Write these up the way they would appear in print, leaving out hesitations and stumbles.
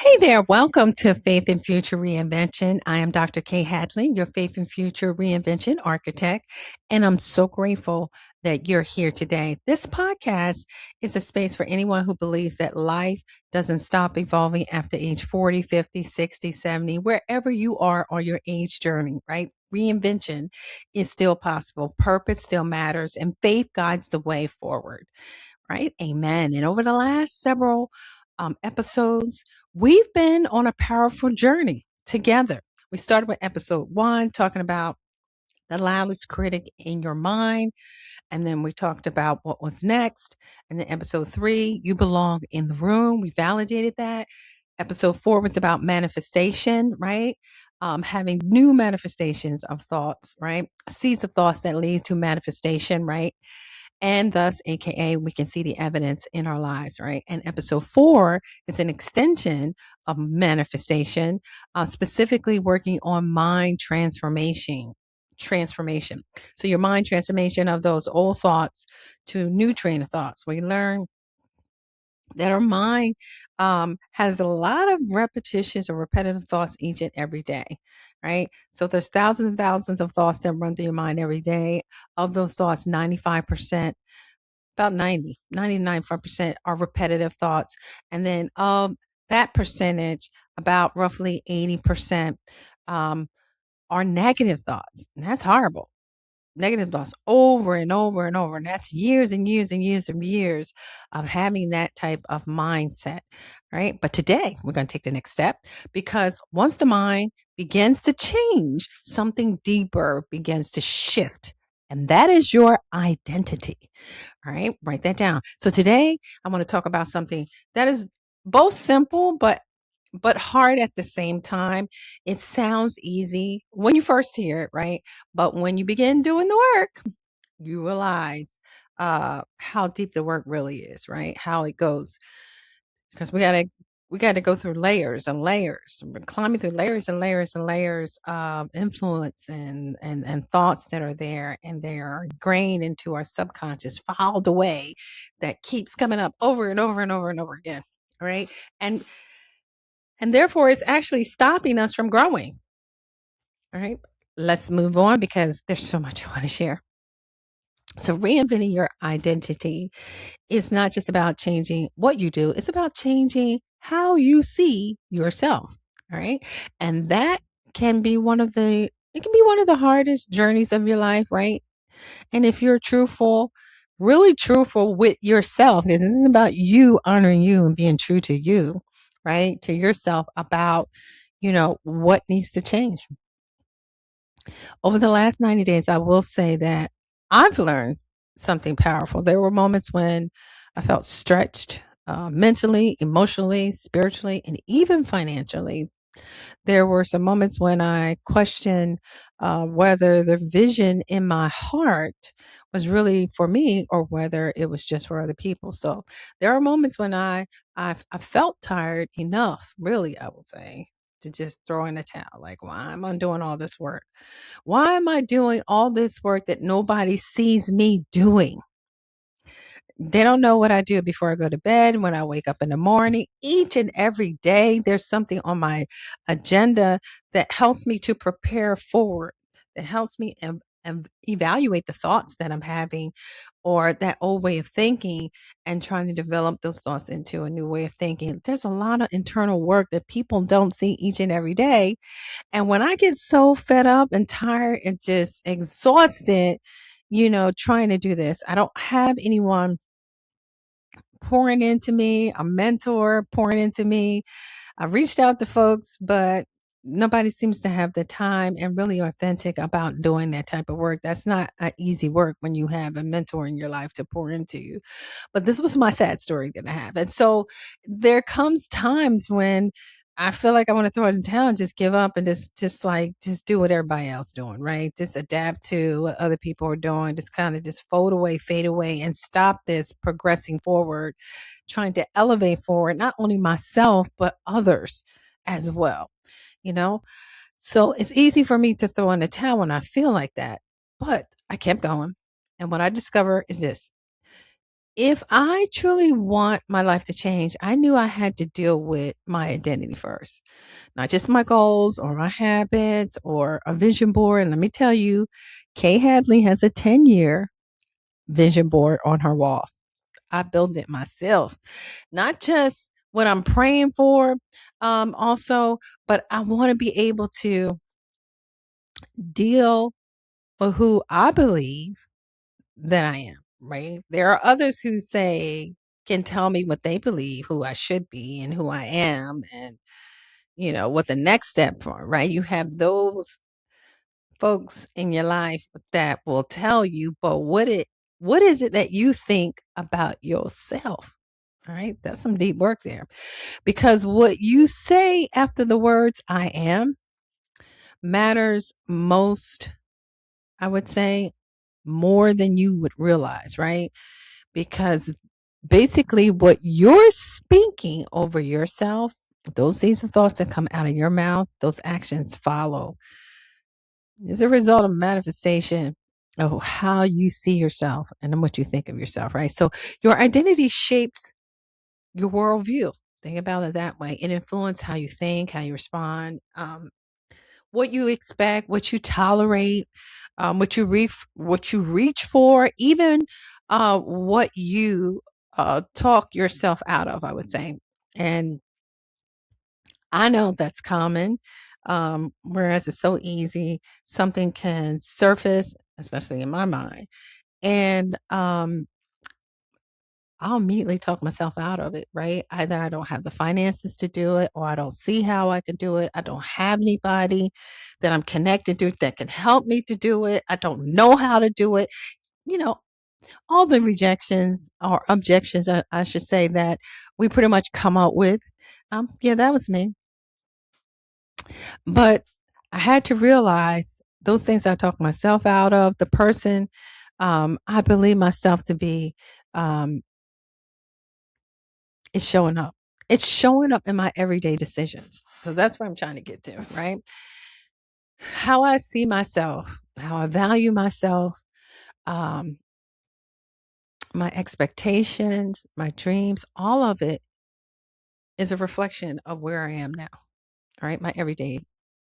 Hey there, welcome to Faith and Future Reinvention. I am Dr. Kay Hadley, your Faith and Future Reinvention architect, and I'm so grateful that you're here today. This podcast is a space for anyone who believes that life doesn't stop evolving after age 40, 50, 60, 70, wherever you are on your age journey, right? Reinvention is still possible, purpose still matters, and faith guides the way forward, right? Amen. And over the last several episodes, we've been on a powerful journey together. We started with episode 1, talking about the loudest critic in your mind. And then we talked about what was next. And then episode 3, you belong in the room. We validated that. Episode 4 was about manifestation, right? Having new manifestations of thoughts, right? Seeds of thoughts that lead to manifestation, right? And thus, AKA, we can see the evidence in our lives, right? And episode 4 is an extension of manifestation, specifically working on mind transformation. So your mind transformation of those old thoughts to new train of thoughts. We learn that our mind has a lot of repetitions or repetitive thoughts each and every day, right? So there's thousands and thousands of thoughts that run through your mind every day. Of those thoughts, 95%, about 99% are repetitive thoughts. And then of that percentage, about roughly 80% um, are negative thoughts. And that's horrible. Negative thoughts over and over and over. And that's years and years and years and years of having that type of mindset, right? But today we're going to take the next step, because once the mind begins to change, something deeper begins to shift. And that is your identity. All right, write that down. So today I want to talk about something that is both simple but hard at the same time. It sounds easy when you first hear it, right? But when you begin doing the work, you realize how deep the work really is, right? How it goes, because we got to go through layers and layers. We're climbing through layers and layers and layers of influence and thoughts that are there, and they are ingrained into our subconscious, filed away, that keeps coming up over and over and over and over again, right? And therefore it's actually stopping us from growing. All right, let's move on, because there's so much I want to share. So reinventing your identity is not just about changing what you do, it's about changing how you see yourself. All right. And that can be it can be one of the hardest journeys of your life, right? And if you're truthful, really truthful with yourself, because this is about you honoring you and being true to you, right? To yourself about, what needs to change. Over the last 90 days, I will say that I've learned something powerful. There were moments when I felt stretched mentally, emotionally, spiritually, and even financially. There were some moments when I questioned whether the vision in my heart was really for me, or whether it was just for other people. So there are moments when I felt tired enough, really, I will say, to just throw in the towel. Like, why am I doing all this work? Why am I doing all this work that nobody sees me doing? They don't know what I do before I go to bed, when I wake up in the morning. Each and every day, there's something on my agenda that helps me to prepare forward, that helps me and evaluate the thoughts that I'm having, or that old way of thinking, and trying to develop those thoughts into a new way of thinking. There's a lot of internal work that people don't see each and every day. And when I get so fed up and tired and just exhausted, trying to do this, I don't have anyone pouring into me, a mentor pouring into me. I've reached out to folks, but nobody seems to have the time and really authentic about doing that type of work. That's not an easy work when you have a mentor in your life to pour into you. But this was my sad story that I have. And so there comes times when I feel like I want to throw it in town and just give up and just do what everybody else doing, right? Just adapt to what other people are doing, just kind of just fold away, fade away, and stop this progressing forward, trying to elevate forward, not only myself, but others as well, you know? So it's easy for me to throw in the towel when I feel like that, but I kept going. And what I discovered is this: If I truly want my life to change, I knew I had to deal with my identity first, not just my goals or my habits or a vision board. And let me tell you, Kay Hadley has a 10-year vision board on her wall. I built it myself, not just what I'm praying for, also, but I want to be able to deal with who I believe that I am, right? There are others who can tell me what they believe, who I should be and who I am, and, what the next step for, right? You have those folks in your life that will tell you, but what is it that you think about yourself? All right, that's some deep work there. Because what you say after the words I am matters most, I would say, more than you would realize, right? Because basically, what you're speaking over yourself, those seeds of thoughts that come out of your mouth, those actions follow, is a result of manifestation of how you see yourself and then what you think of yourself, right? So your identity shapes your worldview. Think about it that way. It influences how you think, how you respond, what you expect, what you tolerate, what you reach for, even what you talk yourself out of. I would say, and I know that's common. Whereas it's so easy, something can surface, especially in my mind, and I'll immediately talk myself out of it, right? Either I don't have the finances to do it, or I don't see how I can do it. I don't have anybody that I'm connected to that can help me to do it. I don't know how to do it. You know, all the rejections or objections, I should say, that we pretty much come up with. Yeah, that was me. But I had to realize those things I talk myself out of, the person I believe myself to be, um, is showing up. It's showing up in my everyday decisions. So that's what I'm trying to get to, right? How I see myself, how I value myself, um, my expectations, my dreams, all of it is a reflection of where I am now, all right? My everyday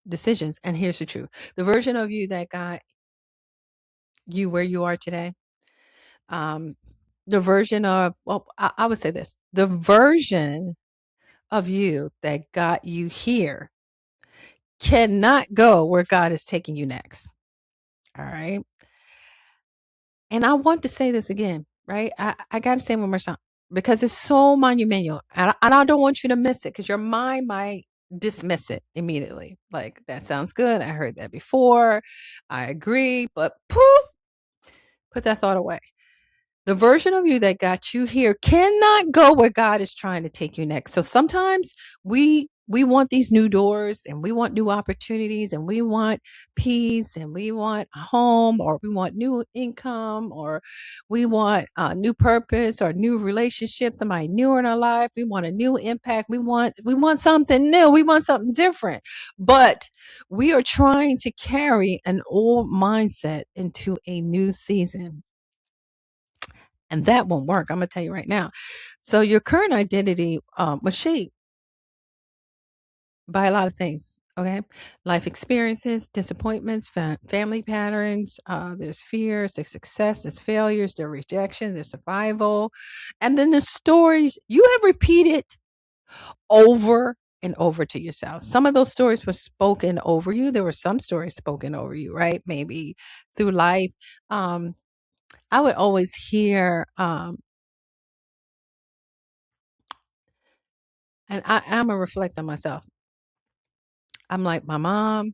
decisions. And here's the truth: the version of you that got you where you are today, um, the version of, well, I would say this, the version of you that got you here cannot go where God is taking you next. All right. And I want to say this again, right? I got to say one more time because it's so monumental. And I don't want you to miss it because your mind might dismiss it immediately. Like, that sounds good. I heard that before. I agree. But poof, put that thought away. The version of you that got you here cannot go where God is trying to take you next. So sometimes we want these new doors and we want new opportunities and we want peace and we want a home or we want new income or we want a new purpose or new relationship, somebody new in our life. We want a new impact. We want something new. We want something different. But we are trying to carry an old mindset into a new season. And that won't work. I'm going to tell you right now. So your current identity was shaped by a lot of things. Okay. Life experiences, disappointments, family patterns. There's fears, there's success, there's failures, there's rejection, there's survival. And then the stories you have repeated over and over to yourself. Some of those stories were spoken over you. There were some stories spoken over you, right? Maybe through life. Um, I would always hear, and I'm gonna reflect on myself. I'm like my mom,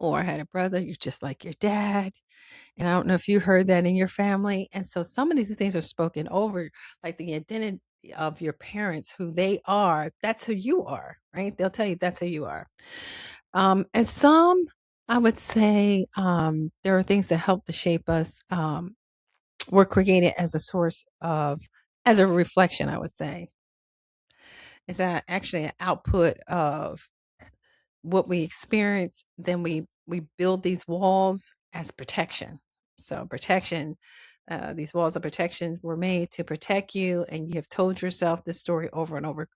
or I had a brother, you're just like your dad. And I don't know if you heard that in your family. And so some of these things are spoken over, like the identity of your parents, who they are, that's who you are, right? They'll tell you that's who you are. And some, I would say, there are things that help to shape us, were created as a source of, as a reflection, I would say. Is that actually an output of what we experience, then we build these walls as protection. So protection, These walls of protection were made to protect you, and you have told yourself this story over and over.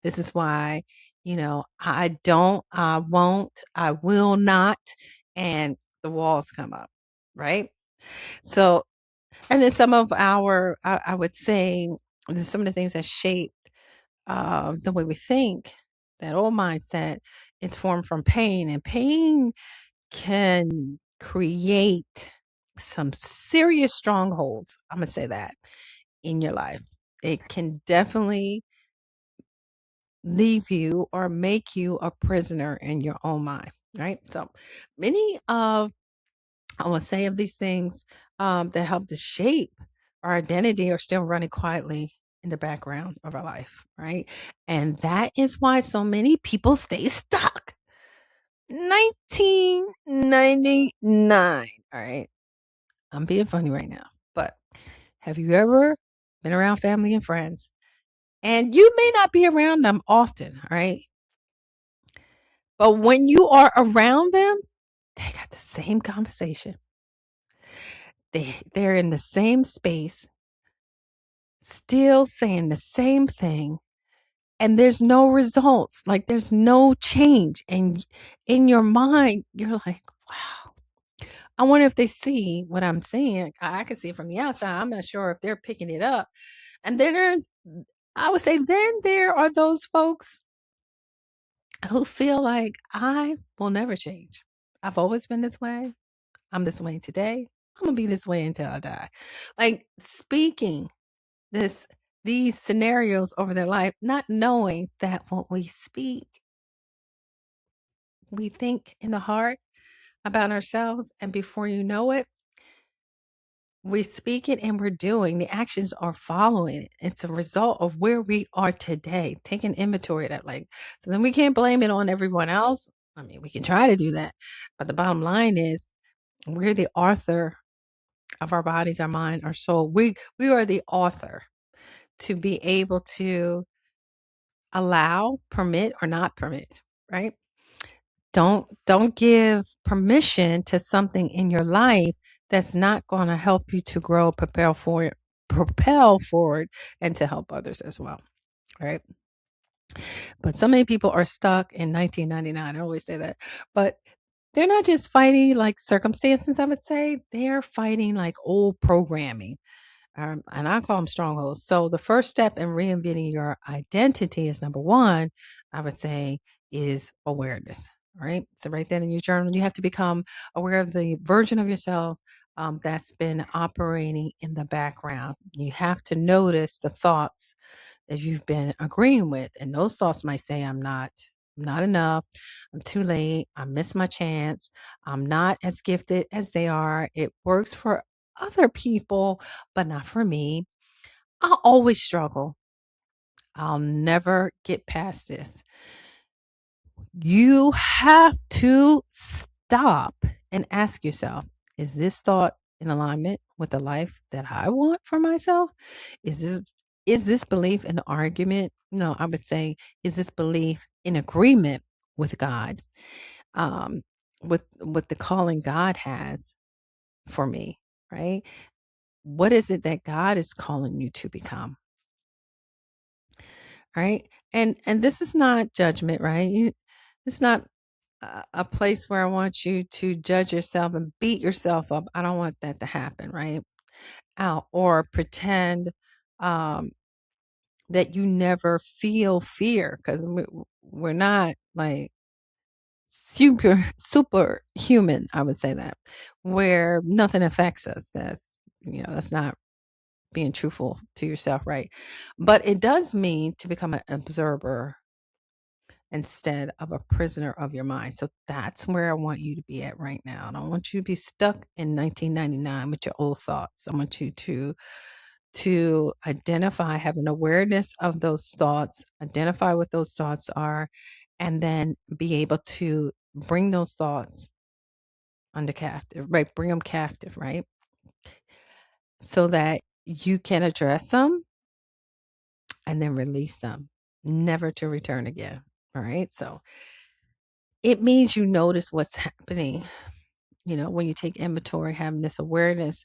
This is why, I don't, I won't, I will not, and the walls come up, right? So, and then some of I would say, some of the things that shape the way we think, that old mindset is formed from pain, and pain can create some serious strongholds. I'm going to say that in your life. It can definitely leave you or make you a prisoner in your own mind, right? So many of, I want to say, of these things that help to shape our identity are still running quietly in the background of our life, right? And that is why so many people stay stuck. 1999. All right. I'm being funny right now, but have you ever been around family and friends? And you may not be around them often, right? But when you are around them, they got the same conversation. They're in the same space, still saying the same thing, and there's no results. Like, there's no change. And in your mind, you're like, wow, I wonder if they see what I'm saying. I can see it from the outside. I'm not sure if they're picking it up. And then I would say, then there are those folks who feel like, I will never change. I've always been this way. I'm this way today. I'm gonna be this way until I die. Like, speaking this these scenarios over their life, not knowing that what we speak, we think in the heart about ourselves, and before you know it, we speak it and we're doing. The actions are following it. It's a result of where we are today. Take an inventory of that. Like, so then we can't blame it on everyone else. I mean, we can try to do that, but the bottom line is, we're the author of our bodies, our mind, our soul. We are the author to be able to allow, permit, or not permit, right? Don't give permission to something in your life that's not going to help you to grow, propel forward, and to help others as well, right? But so many people are stuck in 1999. I always say that, but they're not just fighting like circumstances. I would say they're fighting like old programming. And I call them strongholds. So the first step in reinventing your identity is, number one, I would say, is awareness. Right. So right then in your journal, you have to become aware of the version of yourself that's been operating in the background. You have to notice the thoughts that you've been agreeing with. And those thoughts might say, I'm not enough. I'm too late. I missed my chance. I'm not as gifted as they are. It works for other people, but not for me. I'll always struggle. I'll never get past this. You have to stop and ask yourself, is this thought in alignment with the life that I want for myself? Is this belief an argument? No, I would say, is this belief in agreement with God? Um, with the calling God has for me, right? What is it that God is calling you to become? Right? And this is not judgment, right? It's not a place where I want you to judge yourself and beat yourself up. I don't want that to happen, right? Or pretend um, that you never feel fear, because we're not like super human. I would say that, where nothing affects us. That's not being truthful to yourself, right? But it does mean to become an observer instead of a prisoner of your mind. So that's where I want you to be at right now. I don't want you to be stuck in 1999 with your old thoughts. I want you to identify, have an awareness of those thoughts, identify what those thoughts are, and then be able to bring those thoughts under captive, right? Bring them captive, right? So that you can address them and then release them, never to return again. All right. So it means you notice what's happening, when you take inventory, having this awareness.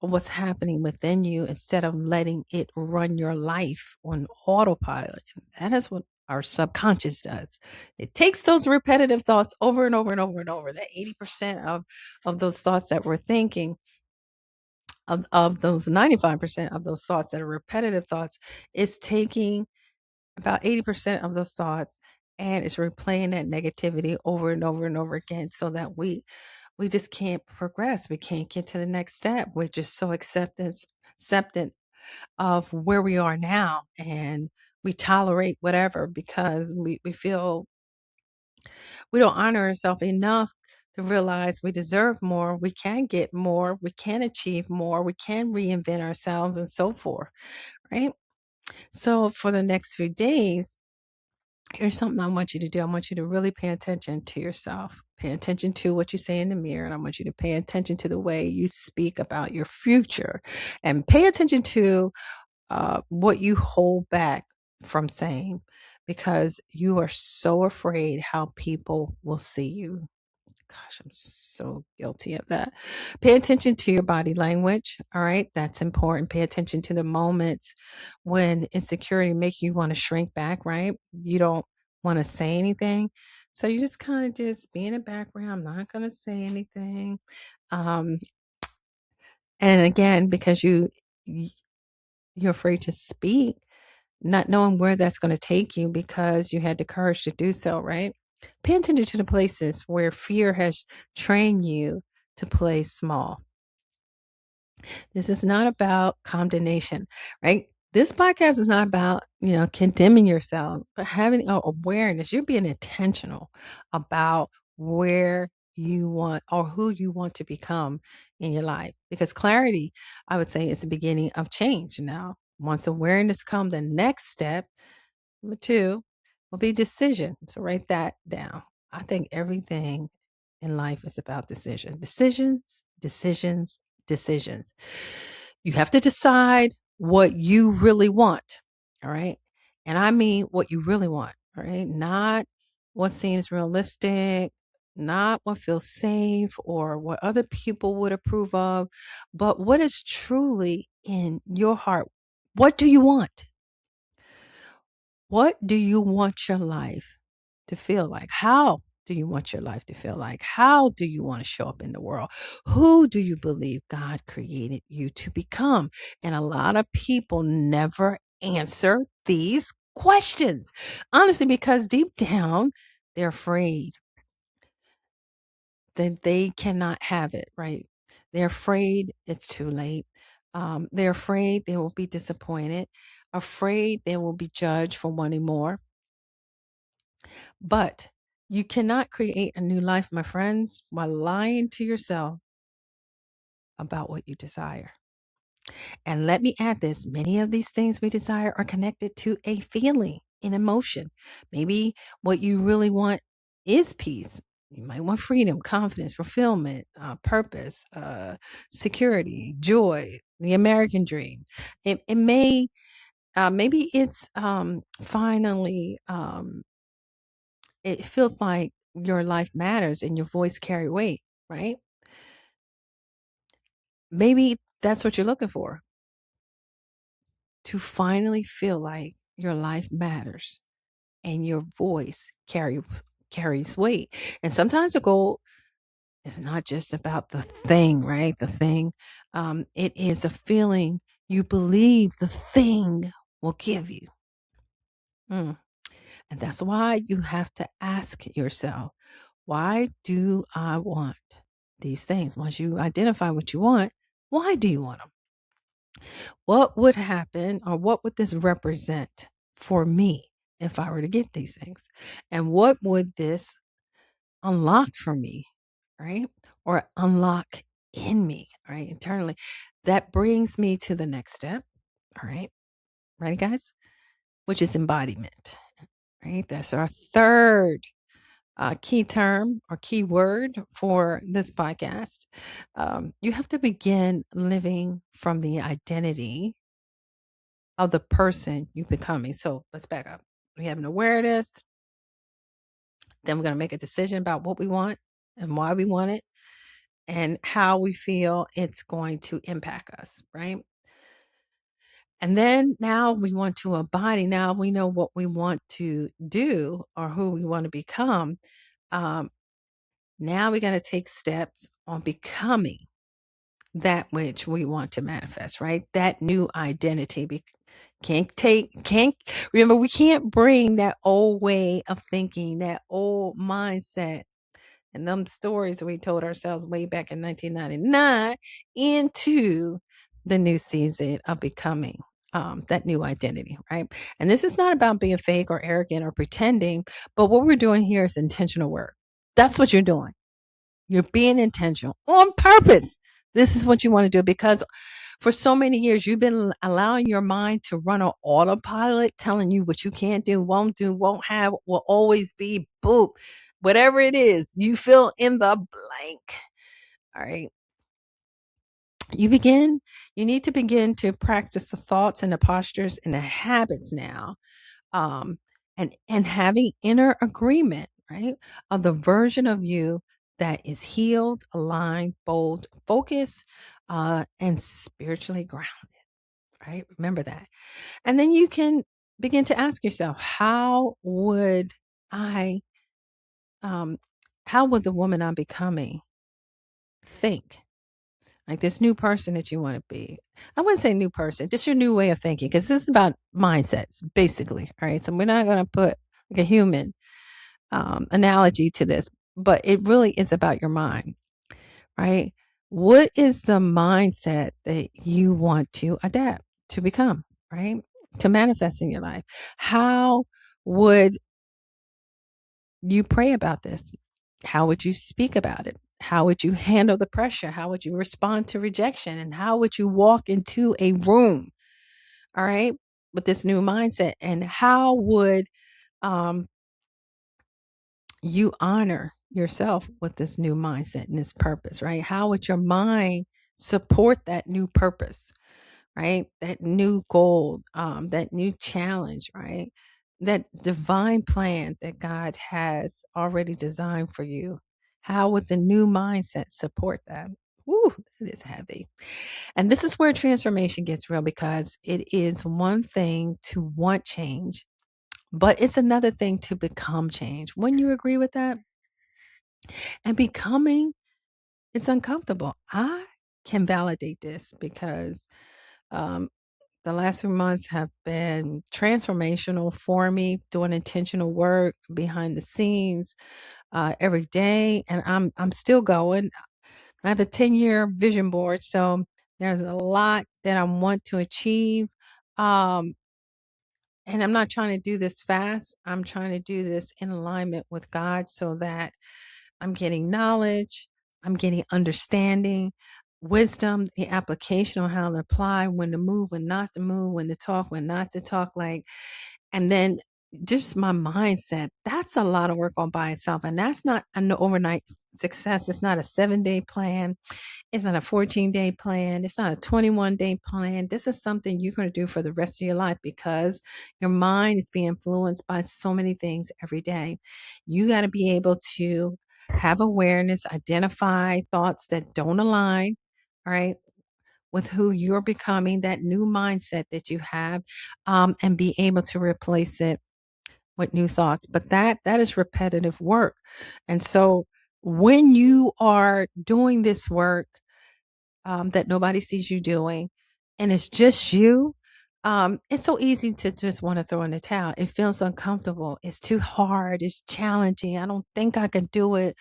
what's happening within you instead of letting it run your life on autopilot. That is what our subconscious does. It takes those repetitive thoughts over and over and over and over. That 80% of those thoughts that we're thinking, of those 95% of those thoughts that are repetitive thoughts, is taking about 80% of those thoughts and it's replaying that negativity over and over and over again, so that we just can't progress. We can't get to the next step. We're just so acceptant of where we are now, and we tolerate whatever because we feel we don't honor ourselves enough to realize we deserve more, we can get more, we can achieve more, we can reinvent ourselves and so forth, right? So for the next few days, here's something I want you to do. I want you to really pay attention to yourself. Pay attention to what you say in the mirror. And I want you to pay attention to the way you speak about your future. And pay attention to what you hold back from saying, because you are so afraid how people will see you. Gosh, I'm so guilty of that. Pay attention to your body language. All right. That's important. Pay attention to the moments when insecurity make you want to shrink back, right? You don't want to say anything. So you just kind of just be in the background. I'm not going to say anything. Um, and again, because you're afraid to speak, not knowing where that's going to take you because you had the courage to do so, right? Pay attention to the places where fear has trained you to play small. This is not about condemnation, right? This podcast is not about, condemning yourself, but having awareness. You're being intentional about where you want or who you want to become in your life. Because clarity, I would say, is the beginning of change. Now, once awareness comes, the next step, number two, will be decision. So write that down. I think everything in life is about decision. Decisions, decisions, decisions. You have to decide what you really want. All right. And I mean what you really want. All right. Not what seems realistic, not what feels safe or what other people would approve of, but what is truly in your heart. What do you want? What do you want your life to feel like? How do you want your life to feel like? How do you want to show up in the world? Who do you believe God created you to become? And a lot of people never answer these questions, honestly, because deep down, they're afraid that they cannot have it, right? They're afraid it's too late. They're afraid they will be disappointed, afraid they will be judged for wanting more. But you cannot create a new life, my friends, while lying to yourself about what you desire. And let me add this, many of these things we desire are connected to a feeling, an emotion. Maybe what you really want is peace. You might want freedom, confidence, fulfillment, purpose, security, joy, the American dream. It may, maybe it's finally, it feels like your life matters and your voice carry weight, right? Maybe that's what you're looking for, to finally feel like your life matters and your voice carries weight. And sometimes the goal is not just about the thing, right? The thing. It is a feeling you believe the thing will give you. Mm. And that's why you have to ask yourself, why do I want these things? Once you identify what you want, why do you want them? What would happen or what would this represent for me if I were to get these things? And what would this unlock for me, right? Or unlock in me, right? Internally. That brings me to the next step. All right. Ready, guys? Which is embodiment, right? That's our third key term or key word for this podcast. You have to begin living from the identity of the person you're becoming. So let's back up. We have an awareness. Then we're going to make a decision about what we want and why we want it. and how we feel it's going to impact us, right? And then now we want to embody. Now we know what we want to do or who we want to become. Um, Now we got to take steps on becoming that which we want to manifest, right? That new identity. Can't remember, we can't bring that old way of thinking, that old mindset and them stories we told ourselves way back in 1999 into the new season of becoming that new identity, right? And this is not about being fake or arrogant or pretending, but what we're doing here is intentional work. That's what you're doing. You're being intentional on purpose. This is what you want to do because for so many years, you've been allowing your mind to run on autopilot, telling you what you can't do, won't have, will always be, boop, whatever it is, you fill in the blank. All right. You need to begin to practice the thoughts and the postures and the habits now. Um, and having inner agreement, right, of the version of you that is healed, aligned, bold, focused, and spiritually grounded, right? Remember that. And then you can begin to ask yourself, I, um, how would the woman I'm becoming think? Like this new person that you want to be. I wouldn't say new person, just your new way of thinking, because this is about mindsets, basically. All right. So we're not going to put like a human analogy to this, but it really is about your mind, right? What is the mindset that you want to adapt to become, right? To manifest in your life? How would you pray about this? How would you speak about it? How would you handle the pressure? How would you respond to rejection? And how would you walk into a room, all right, with this new mindset? And how would um, you honor yourself with this new mindset and this purpose, right? How would your mind support that new purpose, right? That new goal, that new challenge, right? That divine plan that God has already designed for you. How would the new mindset support that? Ooh, that is heavy. And this is where transformation gets real because it is one thing to want change, but it's another thing to become change. Wouldn't you agree with that? And becoming, it's uncomfortable. I can validate this because um, the last few months have been transformational for me, doing intentional work behind the scenes every day, and I'm still going. I have a 10-year vision board, so there's a lot that I want to achieve. Um, and I'm not trying to do this fast. I'm trying to do this in alignment with God so that I'm getting knowledge, I'm getting understanding, wisdom, the application on how to apply, when to move, when not to move, when to talk, when not to talk, like, and then just my mindset. That's a lot of work all by itself. And that's not an overnight success. It's not a 7-day plan. It's not a 14-day plan. It's not a 21-day plan. This is something you're going to do for the rest of your life because your mind is being influenced by so many things every day. You got to be able to have awareness, identify thoughts that don't align, all right, with who you're becoming, that new mindset that you have, and be able to replace it with new thoughts. But that is repetitive work. And so when you are doing this work, that nobody sees you doing, and it's just you, it's so easy to just want to throw in the towel. It feels uncomfortable. It's too hard. It's challenging. I don't think I can do it.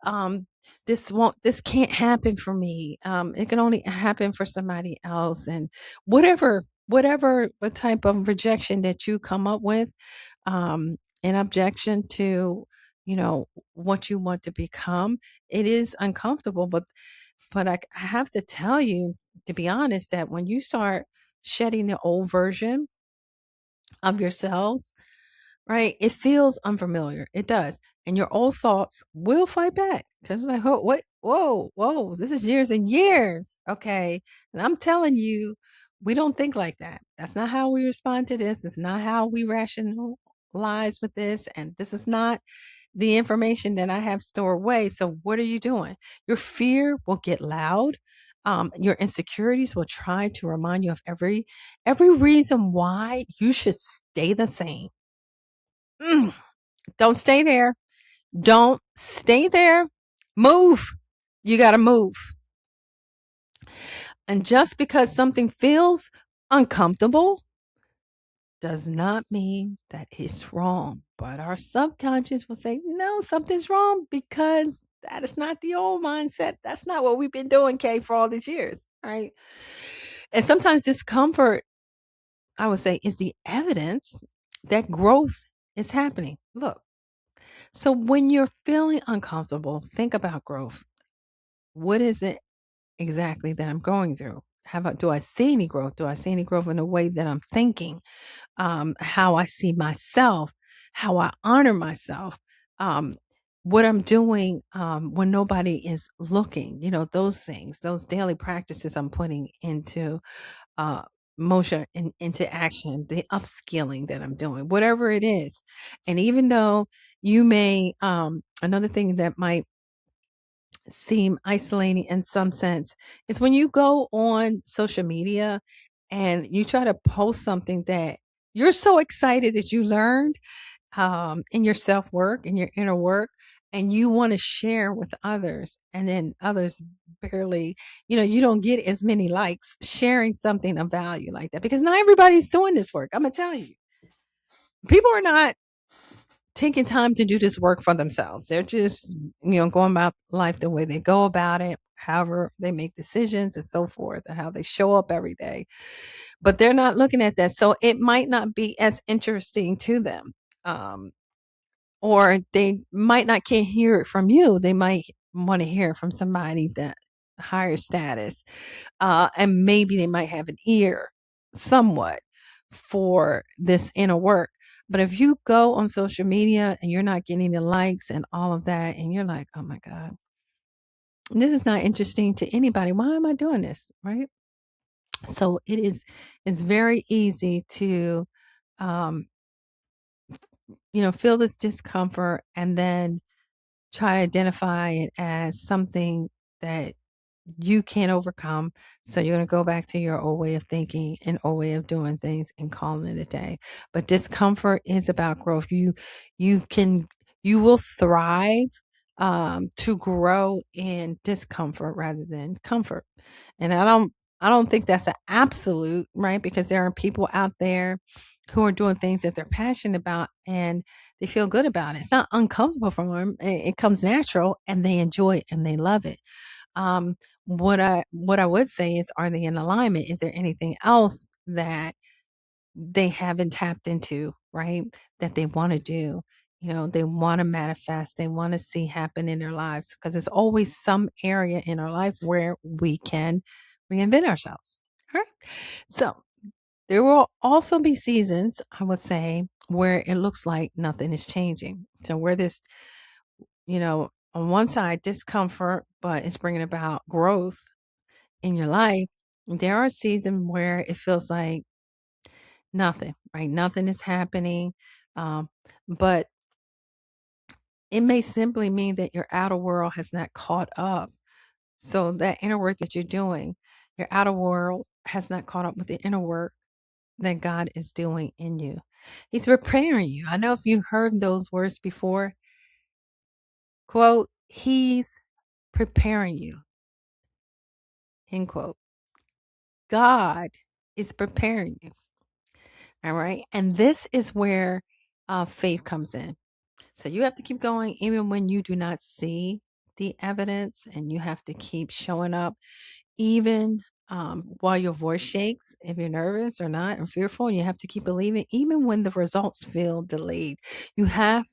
Um, this can't happen for me. It can only happen for somebody else. And what type of rejection that you come up with, an objection to, what you want to become, it is uncomfortable, but I have to tell you, to be honest, that when you start shedding the old version of yourselves, right, it feels unfamiliar. It does. And your old thoughts will fight back because like, oh, what? Whoa, this is years and years. Okay. And I'm telling you, we don't think like that. That's not how we respond to this. It's not how we rationalize with this. And this is not the information that I have stored away. So what are you doing? Your fear will get loud. Your insecurities will try to remind you of every reason why you should stay the same. Mm, don't stay there. Don't stay there. Move. You got to move. And just because something feels uncomfortable does not mean that it's wrong. But our subconscious will say, no, something's wrong because that is not the old mindset. That's not what we've been doing, Kay, for all these years. Right. And sometimes discomfort, I would say, is the evidence that growth is happening. Look, so when you're feeling uncomfortable, think about growth. What is it exactly that I'm going through? Do I see any growth? Do I see any growth in the way that I'm thinking? How I see myself, how I honor myself, um, what I'm doing when nobody is looking, those things, those daily practices I'm putting into uh, motion and into action, the upskilling that I'm doing, whatever it is. And even though you may, another thing that might seem isolating in some sense is when you go on social media and you try to post something that you're so excited that you learned in your self work, in your inner work, and you want to share with others, and then others barely, you don't get as many likes sharing something of value like that because not everybody's doing this work. I'm gonna tell you, people are not taking time to do this work for themselves. They're just, going about life the way they go about it, however they make decisions and so forth, and how they show up every day. But they're not looking at that. So it might not be as interesting to them. Um, or they might not can hear it from you. They might want to hear it from somebody that higher status. And maybe they might have an ear somewhat for this inner work. But if you go on social media and you're not getting the likes and all of that, and you're like, oh my God, this is not interesting to anybody. Why am I doing this? Right. So it's very easy to, um, feel this discomfort and then try to identify it as something that you can't overcome. So you're going to go back to your old way of thinking and old way of doing things and calling it a day. But discomfort is about growth. You can you will thrive to grow in discomfort rather than comfort. And I don't think that's an absolute, right? Because there are people out there who are doing things that they're passionate about and they feel good about it. It's not uncomfortable for them. It comes natural and they enjoy it and they love it. What I would say is, are they in alignment? Is there anything else that they haven't tapped into, right? That they want to do? They want to manifest, they want to see happen in their lives because there's always some area in our life where we can reinvent ourselves. All right. So there will also be seasons, I would say, where it looks like nothing is changing. So where this, on one side, discomfort, but it's bringing about growth in your life. There are seasons where it feels like nothing, right? Nothing is happening. But it may simply mean that your outer world has not caught up. So that inner work that you're doing, your outer world has not caught up with the inner work that God is doing in you. He's preparing you. I know if you heard those words before, quote, He's preparing you, end quote. God is preparing you. All right. And this is where faith comes in. So you have to keep going even when you do not see the evidence, and you have to keep showing up even while your voice shakes, if you're nervous or not and fearful. You have to keep believing even when the results feel delayed. You have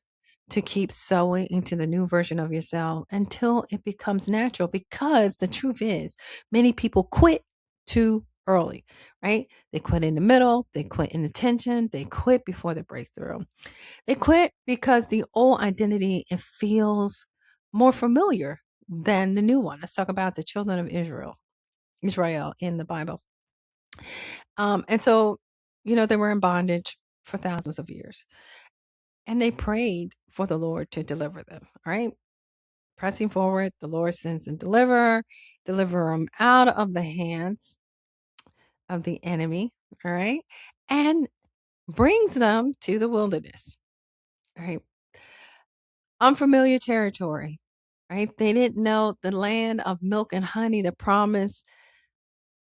to keep sowing into the new version of yourself until it becomes natural, because the truth is many people quit too early, right? They quit in the middle, they quit in the tension, they quit before the breakthrough. They quit because the old identity, it feels more familiar than the new one. Let's talk about the children of Israel in the Bible. And so, they were in bondage for thousands of years. and they prayed for the Lord to deliver them. All right. Pressing forward, the Lord sends and deliver them out of the hands of the enemy. All right. And brings them to the wilderness. All right. Unfamiliar territory. Right. They didn't know the land of milk and honey, the promise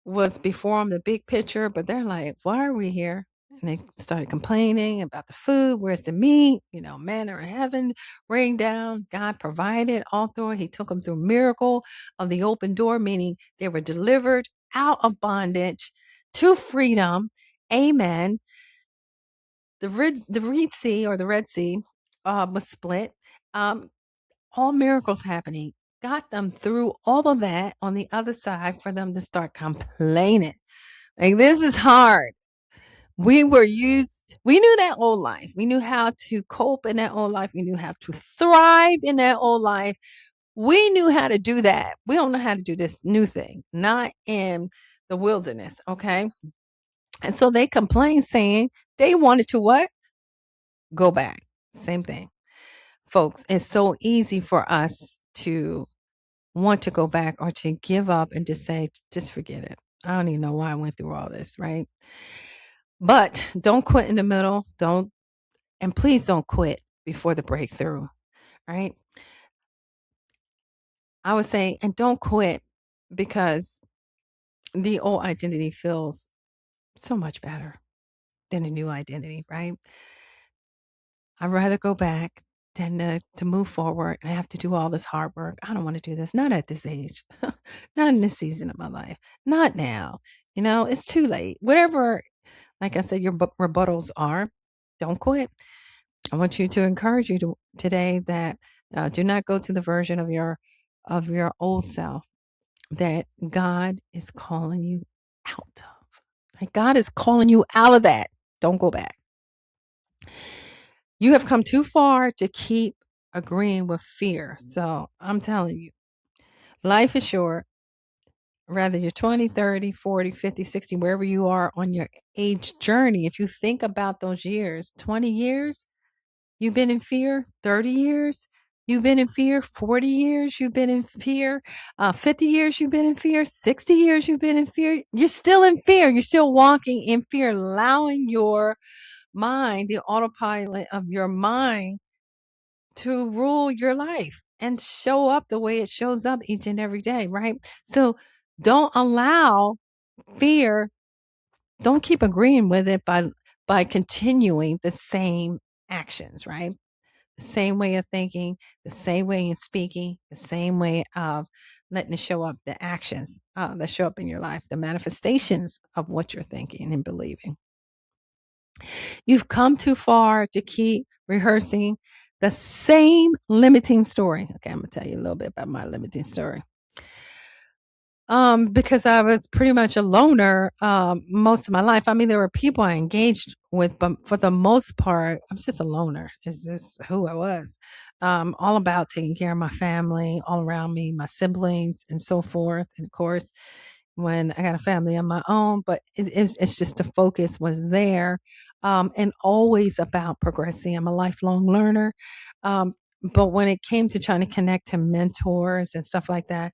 was before them, the big picture, but they're like, why are we here? And they started complaining about the food. Where's the meat? Manna in heaven rained down. God provided all through it. He took them through miracle of the open door, meaning they were delivered out of bondage to freedom. Amen. The Red Sea or the Red Sea was split. Um, all miracles happening. Got them through all of that on the other side for them to start complaining. Like, this is hard. We knew that old life. We knew how to cope in that old life. We knew how to thrive in that old life. We knew how to do that. We don't know how to do this new thing, not in the wilderness. Okay. And so they complained, saying they wanted to what? Go back. Same thing. Folks, it's so easy for us to want to go back or to give up and just say, just forget it. I don't even know why I went through all this, right? But don't quit in the middle. And please don't quit before the breakthrough, right? I would say, and don't quit because the old identity feels so much better than a new identity, right? I'd rather go back than to move forward and have to do all this hard work. I don't want to do this. Not at this age, not in this season of my life, not now. It's too late. Whatever, like I said, your rebuttals are, don't quit. I want you to encourage you today that do not go to the version of your old self that God is calling you out of. Like, God is calling you out of that. Don't go back. You have come too far to keep agreeing with fear. So I'm telling you, life is short. Whether you're 20, 30, 40, 50, 60, wherever you are on your age journey, if you think about those years, 20 years, you've been in fear. 30 years, you've been in fear. 40 years, you've been in fear. 50 years, you've been in fear. 60 years, you've been in fear. You're still in fear. You're still walking in fear, allowing your mind, the autopilot of your mind, to rule your life and show up the way it shows up each and every day, right? So don't allow fear, don't keep agreeing with it by continuing the same actions, right? The same way of thinking, the same way of speaking, the same way of letting it show up, the actions that show up in your life, the manifestations of what you're thinking and believing. You've come too far to keep rehearsing the same limiting story. Okay, I'm gonna tell you a little bit about my limiting story. Because I was pretty much a loner most of my life. I mean, there were people I engaged with, but for the most part, I was just a loner. Is this who I was? All about taking care of my family, all around me, my siblings, and so forth. And of course, when I got a family of my own, but it's just the focus was there, and always about progressing. I'm a lifelong learner. But when it came to trying to connect to mentors and stuff like that,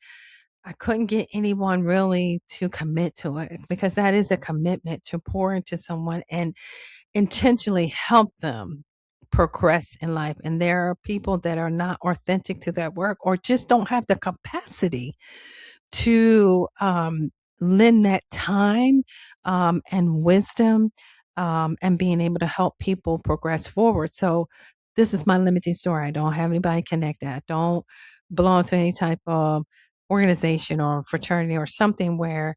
I couldn't get anyone really to commit to it, because that is a commitment to pour into someone and intentionally help them progress in life. And there are people that are not authentic to that work or just don't have the capacity to lend that time and wisdom, and being able to help people progress forward. So this is my limiting story. I don't have anybody connected. I don't belong to any type of organization or fraternity or something where,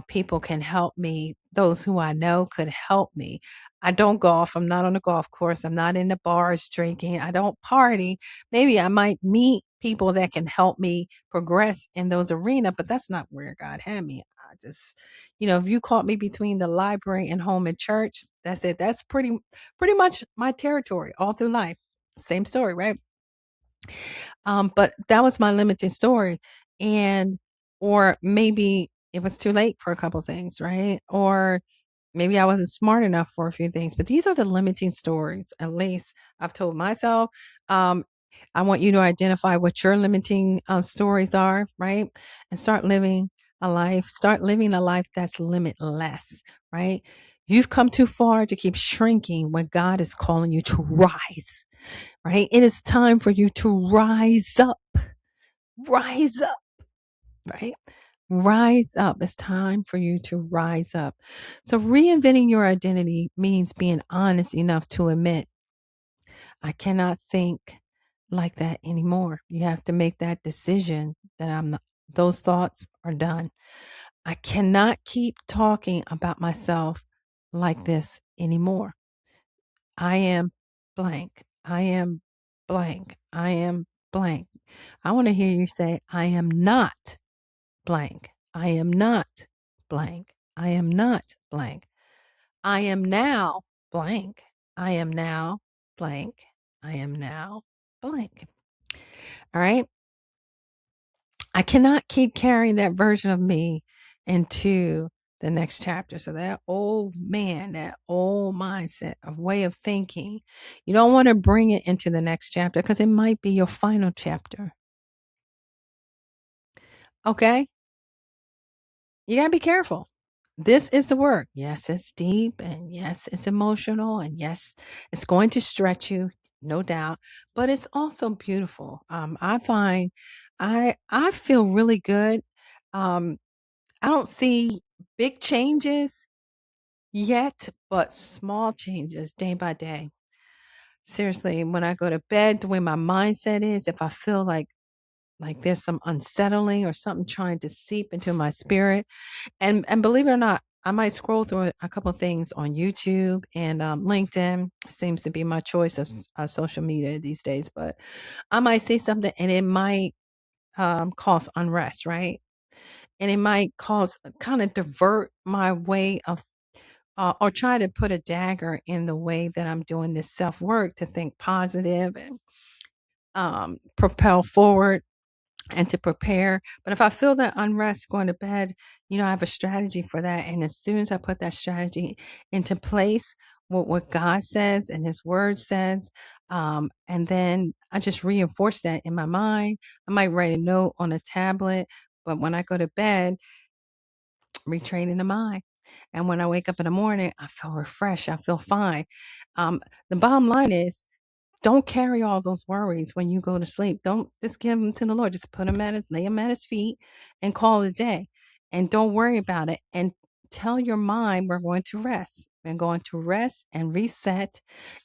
people can help me. Those who I know could help me. I don't golf. I'm not on a golf course. I'm not in the bars drinking. I don't party. Maybe I might meet people that can help me progress in those arena, but that's not where God had me. I just, if you caught me between the library and home and church, that's it. That's pretty much my territory all through life. Same story, right? But that was my limited story. And or maybe it was too late for a couple things, right? Or Maybe I wasn't smart enough for a few things, but these are the limiting stories. At least I've told myself. Um, I want you to identify what your limiting stories are, right? And start living a life that's limitless, right? You've come too far to keep shrinking when God is calling you to rise, right? It is time for you to rise up, right? Rise up. It's time for you to rise up. So, reinventing your identity means being honest enough to admit, I cannot think like that anymore. You have to make that decision that I'm not, those thoughts are done. I cannot keep talking about myself like this anymore. I am blank. I am blank. I am blank. I want to hear you say, I am not blank. I am not blank. I am not blank. I am now blank. I am now blank. I am now blank. All right. I cannot keep carrying that version of me into the next chapter. So that old man, that old mindset of way of thinking, you don't want to bring it into the next chapter because it might be your final chapter. Okay. You got to be careful. This is the work. Yes, it's deep, and yes, it's emotional, and yes, it's going to stretch you, no doubt, but it's also beautiful. I find I feel really good. Um, I don't see big changes yet, but small changes day by day. Seriously, when I go to bed, the way my mindset is, if I feel like there's some unsettling or something trying to seep into my spirit, and believe it or not, I might scroll through a couple of things on YouTube and LinkedIn seems to be my choice of social media these days. But I might say something and it might cause unrest, right? And it might cause kind of divert my way of or try to put a dagger in the way that I'm doing this self work to think positive and propel forward and to prepare. But if I feel that unrest going to bed, I have a strategy for that. And as soon as I put that strategy into place, what God says and His Word says, and then I just reinforce that in my mind. I might write a note on a tablet, but when I go to bed, retraining the mind. And when I wake up in the morning, I feel refreshed. I feel fine. Um, the bottom line is don't carry all those worries when you go to sleep. Don't just give them to the Lord. Just lay them at His feet and call it a day. And don't worry about it. And tell your mind we're going to rest. We're going to rest and reset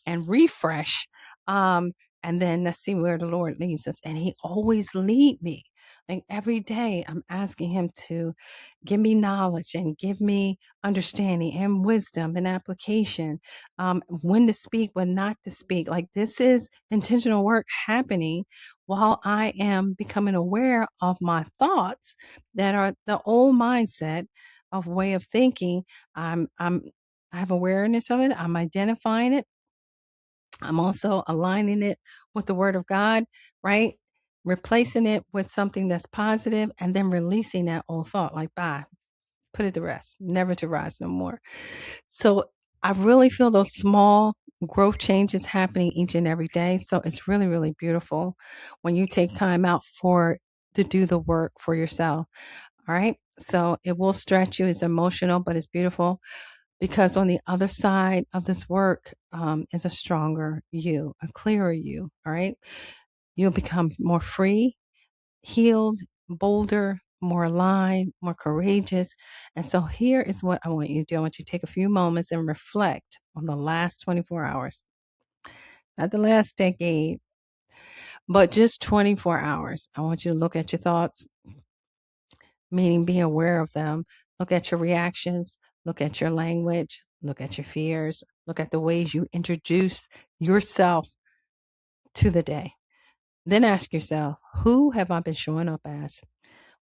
and refresh. Um, and then let's see where the Lord leads us. And He always lead me. Like every day, I'm asking Him to give me knowledge and give me understanding and wisdom and application, when to speak, when not to speak. Like this is intentional work happening while I am becoming aware of my thoughts that are the old mindset of way of thinking. I have awareness of it. I'm identifying it. I'm also aligning it with the word of God, right? Replacing it with something that's positive and then releasing that old thought like, bye, put it to rest, never to rise no more. So I really feel those small growth changes happening each and every day. So it's really, really beautiful when you take time out to do the work for yourself. All right. So it will stretch you. It's emotional, but it's beautiful because on the other side of this work is a stronger you, a clearer you. All right. You'll become more free, healed, bolder, more aligned, more courageous. And so here is what I want you to do. I want you to take a few moments and reflect on the last 24 hours, not the last decade, but just 24 hours. I want you to look at your thoughts, meaning be aware of them. Look at your reactions, look at your language, look at your fears, look at the ways you introduce yourself to the day. Then ask yourself, who have I been showing up as?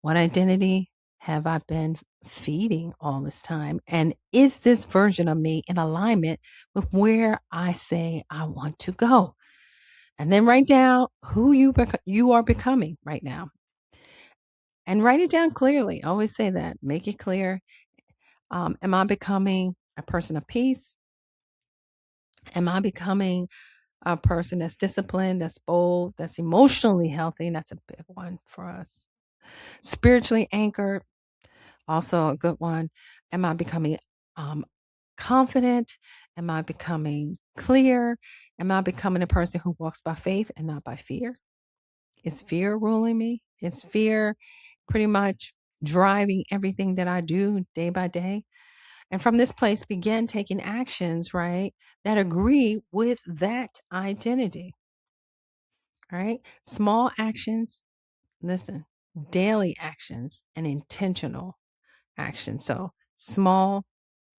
What identity have I been feeding all this time? And is this version of me in alignment with where I say I want to go? And then write down who you are becoming right now. And write it down clearly. I always say that. Make it clear. Am I becoming a person of peace? Am I becoming a person that's disciplined, that's bold, that's emotionally healthy? And that's a big one for us. Spiritually anchored, also a good one. Am I becoming um, confident? Am I becoming clear? Am I becoming a person who walks by faith and not by fear? Is fear ruling me? Is fear pretty much driving everything that I do day by day? And from this place, begin taking actions, right, that agree with that identity, right? Small actions, listen, daily actions and intentional actions. So small,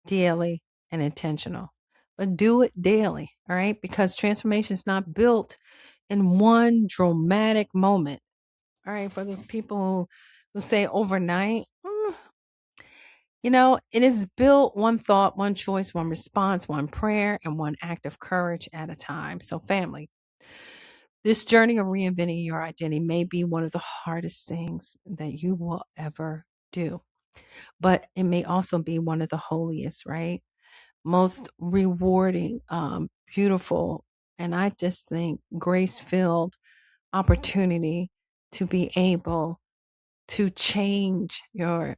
daily, and intentional. But do it daily, all right? Because transformation is not built in one dramatic moment. All right, for those people who say overnight, it is built one thought, one choice, one response, one prayer, and one act of courage at a time. So, family, this journey of reinventing your identity may be one of the hardest things that you will ever do, but it may also be one of the holiest, right? Most rewarding, beautiful, and I just think grace filled opportunity to be able to change your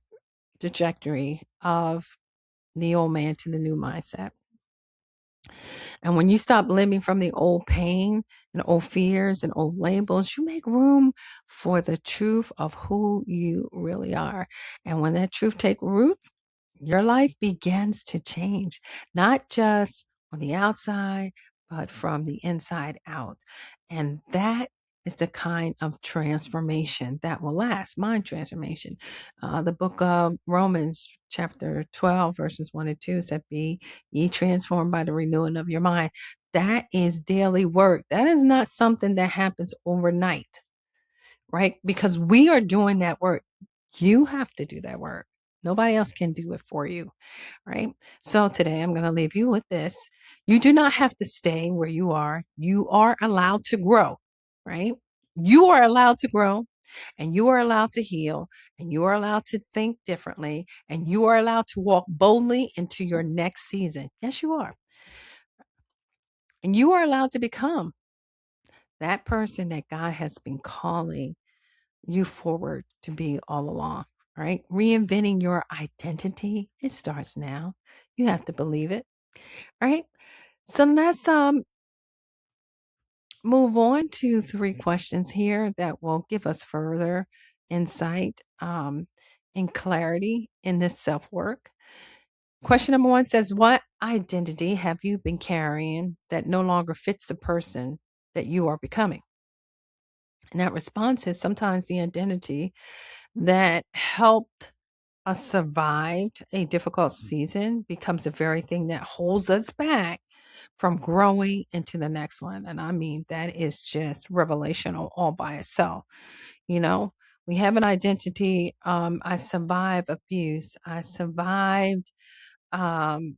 trajectory of the old man to the new mindset. And when you stop living from the old pain and old fears and old labels, you make room for the truth of who you really are. And when that truth takes root, your life begins to change, not just on the outside, but from the inside out. And that is the kind of transformation that will last, mind transformation. The book of Romans, chapter 12, verses 1 and 2 said, Be ye transformed by the renewing of your mind. That is daily work. That is not something that happens overnight, right? Because we are doing that work. You have to do that work. Nobody else can do it for you, right? So today I'm going to leave you with this. You do not have to stay where you are. You are allowed to grow, right? You are allowed to grow, and you are allowed to heal, and you are allowed to think differently, and you are allowed to walk boldly into your next season. Yes, you are. And you are allowed to become that person that God has been calling you forward to be all along. Right? Reinventing your identity. It starts now. You have to believe it. All right. So let's move on to 3 questions here that will give us further insight and clarity in this self work. Question number 1 says, What identity have you been carrying that no longer fits the person that you are becoming? And that response is sometimes the identity that helped us survive a difficult season becomes the very thing that holds us back from growing into the next one. And I mean, that is just revelational all by itself. You know, we have an identity. I survived abuse. I survived um,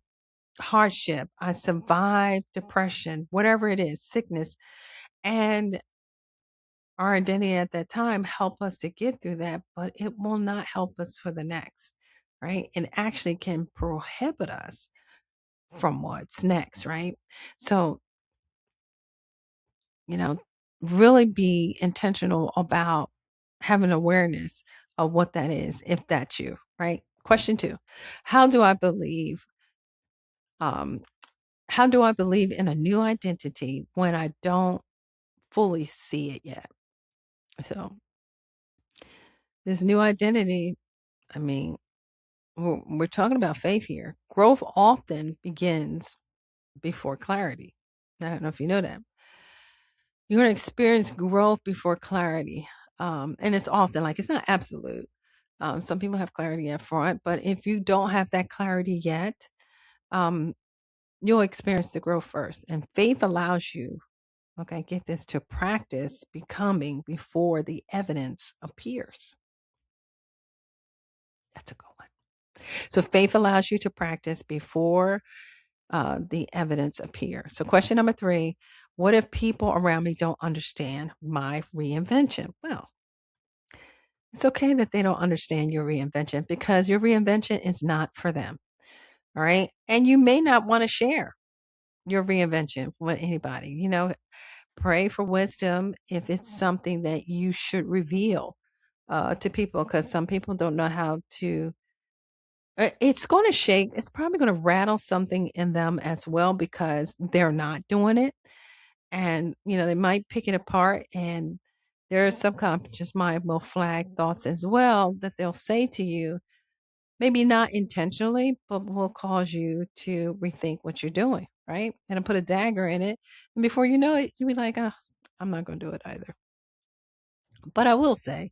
hardship. I survived depression, whatever it is, sickness. And our identity at that time help us to get through that, but it will not help us for the next, right? It actually can prohibit us from what's next, right? So, you know, really be intentional about having awareness of what that is, if that's you, right? Question 2, how do I believe, um, how do I believe in a new identity when I don't fully see it yet? So this new identity, I mean, we're talking about faith here. Growth often begins before clarity. I don't know if you know that. You're going to experience growth before clarity. And it's often like it's not absolute. Some people have clarity up front, but if you don't have that clarity yet, um, you'll experience the growth first. And faith allows you, okay, get this, to practice becoming before the evidence appears. That's a good one. So faith allows you to practice before the evidence appear. So question number 3, what if people around me don't understand my reinvention? Well, it's okay that they don't understand your reinvention because your reinvention is not for them. All right. And you may not want to share your reinvention with anybody. Pray for wisdom if it's something that you should reveal to people, because some people don't know how to. It's going to shake, it's probably going to rattle something in them as well because they're not doing it. And, they might pick it apart, and their subconscious mind will flag thoughts as well that they'll say to you, maybe not intentionally, but will cause you to rethink what you're doing, right? And put a dagger in it. And before you know it, you'll be like, I'm not going to do it either. But I will say,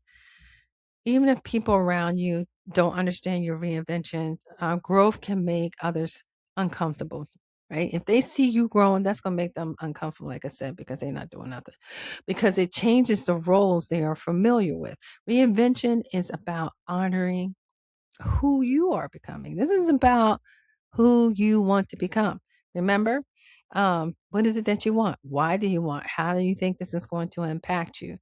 even if people around you don't understand your reinvention, growth can make others uncomfortable, right? If they see you growing, that's going to make them uncomfortable, like I said, because they're not doing nothing, because it changes the roles they are familiar with. Reinvention is about honoring who you are becoming. This is about who you want to become. Remember, what is it that you want? Why do you want? How do you think this is going to impact you?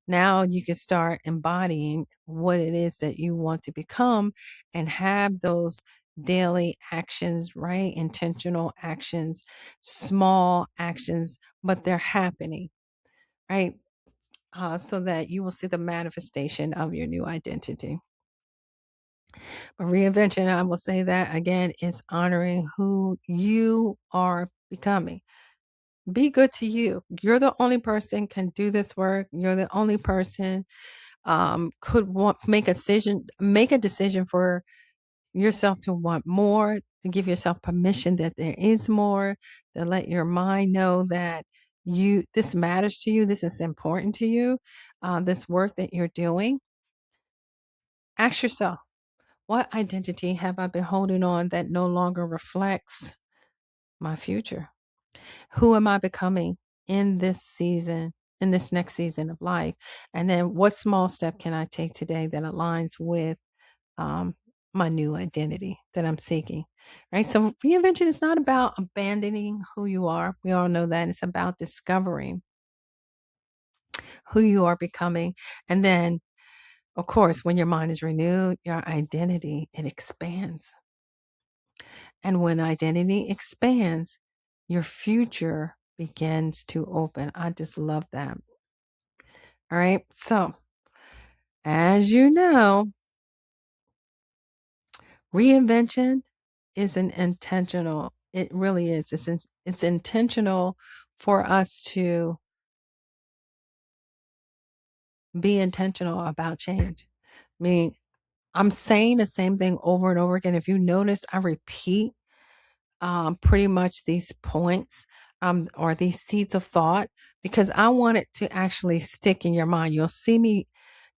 Now you can start embodying what it is that you want to become and have those daily actions, right? Intentional actions, small actions, but they're happening, right? So that you will see the manifestation of your new identity. But reinvention, I will say that again, is honoring who you are becoming. Be good to you. You're the only person can do this work. You're the only person could make a decision for yourself to want more, to give yourself permission that there is more, to let your mind know that this matters to you, this is important to you, this work that you're doing. Ask yourself, what identity have I been holding on that no longer reflects my future? Who am I becoming in this season, in this next season of life? And then what small step can I take today that aligns with um, my new identity that I'm seeking? Right. So reinvention is not about abandoning who you are. We all know that. It's about discovering who you are becoming. And then, of course, when your mind is renewed, your identity, it expands. And when identity expands, your future begins to open. I just love that. All right. So, as you know, reinvention is an intentional, it really is. It's intentional for us to be intentional about change. I mean, I'm saying the same thing over and over again. If you notice, I repeat pretty much these points or these seeds of thought because I want it to actually stick in your mind. You'll see me,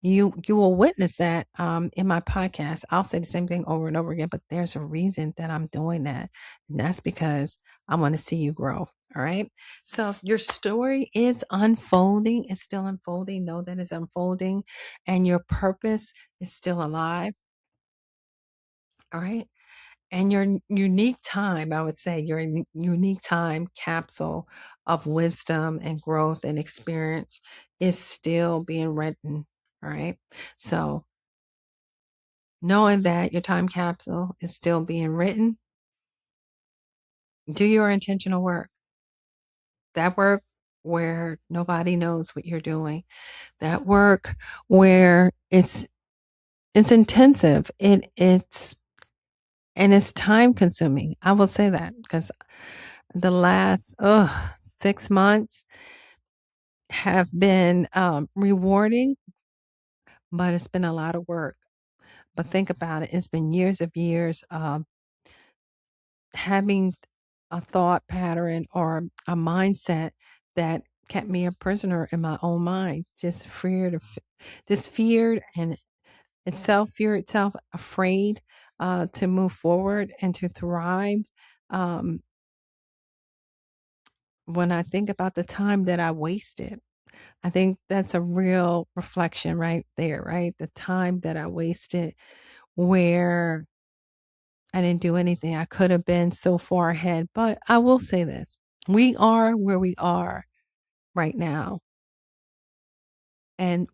you will witness that in my podcast. I'll say the same thing over and over again, but there's a reason that I'm doing that. And that's because I want to see you grow. All right. So if your story is unfolding, it's still unfolding. Know that it's unfolding and your purpose is still alive. All right. And your unique time, I would say, your unique time capsule of wisdom and growth and experience is still being written. All right. So, knowing that your time capsule is still being written, do your intentional work. That work where nobody knows what you're doing. That work where it's intensive. It's time consuming. I will say that because the last 6 months have been rewarding, but it's been a lot of work. But think about it. It's been years of years of having a thought pattern or a mindset that kept me a prisoner in my own mind, just feared and fear itself, afraid to move forward and to thrive. Um, when I think about the time that I wasted, I think that's a real reflection right there, right? The time that I wasted where I didn't do anything. I could have been so far ahead. But I will say this, we are where we are right now. And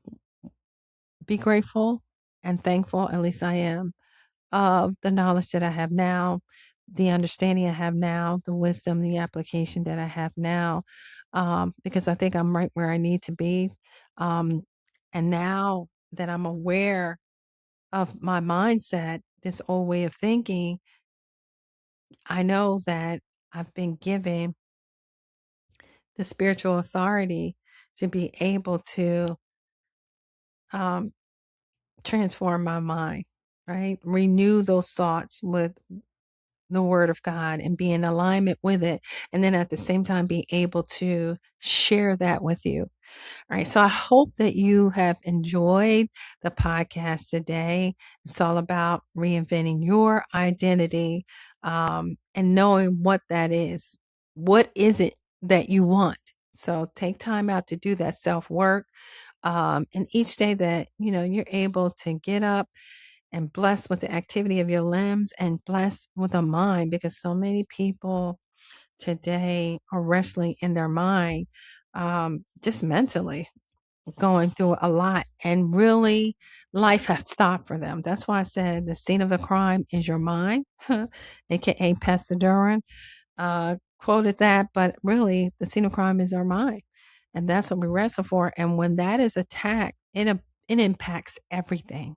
be grateful and thankful, at least I am, of the knowledge that I have now, the understanding I have now, the wisdom, the application that I have now, because I think I'm right where I need to be. Um, and now that I'm aware of my mindset, this old way of thinking, I know that I've been given the spiritual authority to be able to um, transform my mind, right? Renew those thoughts with the word of God and be in alignment with it. And then at the same time, be able to share that with you. All right. So I hope that you have enjoyed the podcast today. It's all about reinventing your identity, and knowing what that is. What is it that you want? So take time out to do that self work. And each day that, you're able to get up and bless with the activity of your limbs and bless with a mind, because so many people today are wrestling in their mind, just mentally going through a lot, and really life has stopped for them. That's why I said the scene of the crime is your mind, aka Pastor Duran quoted that, but really the scene of crime is our mind. And that's what we wrestle for. And when that is attacked, it impacts everything.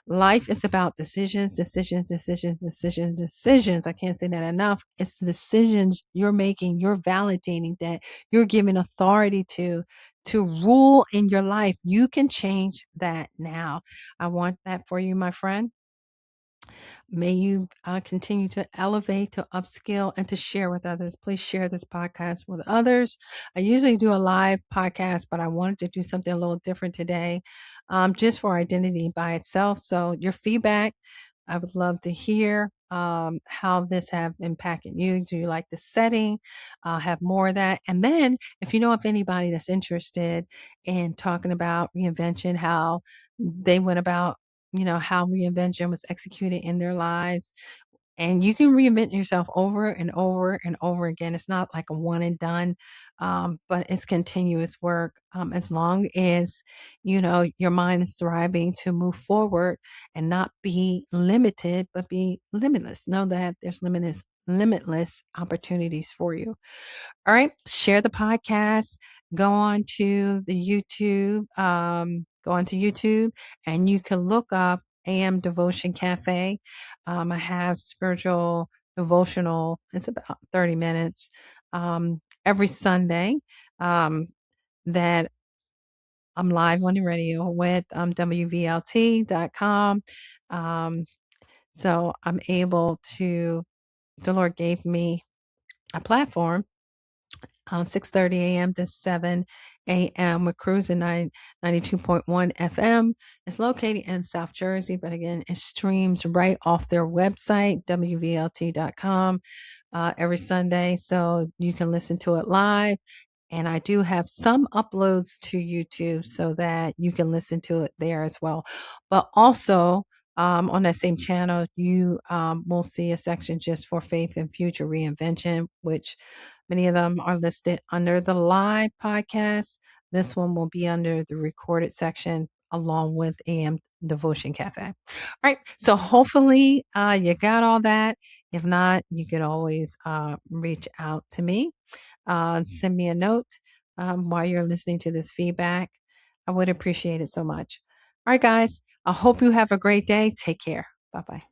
Life is about decisions, decisions, decisions, decisions, decisions. I can't say that enough. It's the decisions you're making, you're validating that, you're giving authority to rule in your life. You can change that now. I want that for you, my friend. May you continue to elevate, to upskill, and to share with others. Please share this podcast with others. I usually do a live podcast, but I wanted to do something a little different today, just for identity by itself. So your feedback, I would love to hear how this have impacted you. Do you like the setting? Have more of that. And then if you know of anybody that's interested in talking about reinvention, how they went about, how reinvention was executed in their lives. And you can reinvent yourself over and over and over again. It's not like a one and done, but it's continuous work. As long as, your mind is thriving to move forward and not be limited, but be limitless. Know that there's limitless opportunities for you. All right. Share the podcast. Go on to the YouTube. Go on to YouTube, and you can look up AM Devotion Cafe. I have spiritual devotional. It's about 30 minutes every Sunday, um, that I'm live on the radio with WVLT.com. Um, so I'm able to, the Lord gave me a platform, 6:30 a.m. to 7 a.m. We're cruising 92.1 FM. It's located in South Jersey, but again, it streams right off their website, WVLT.com, every Sunday. So you can listen to it live. And I do have some uploads to YouTube so that you can listen to it there as well. But also, on that same channel, you will see a section just for faith and future reinvention, which many of them are listed under the live podcast. This one will be under the recorded section along with AM Devotion Cafe. All right. So hopefully you got all that. If not, you could always reach out to me. Send me a note while you're listening to this feedback. I would appreciate it so much. All right, guys. I hope you have a great day. Take care. Bye bye.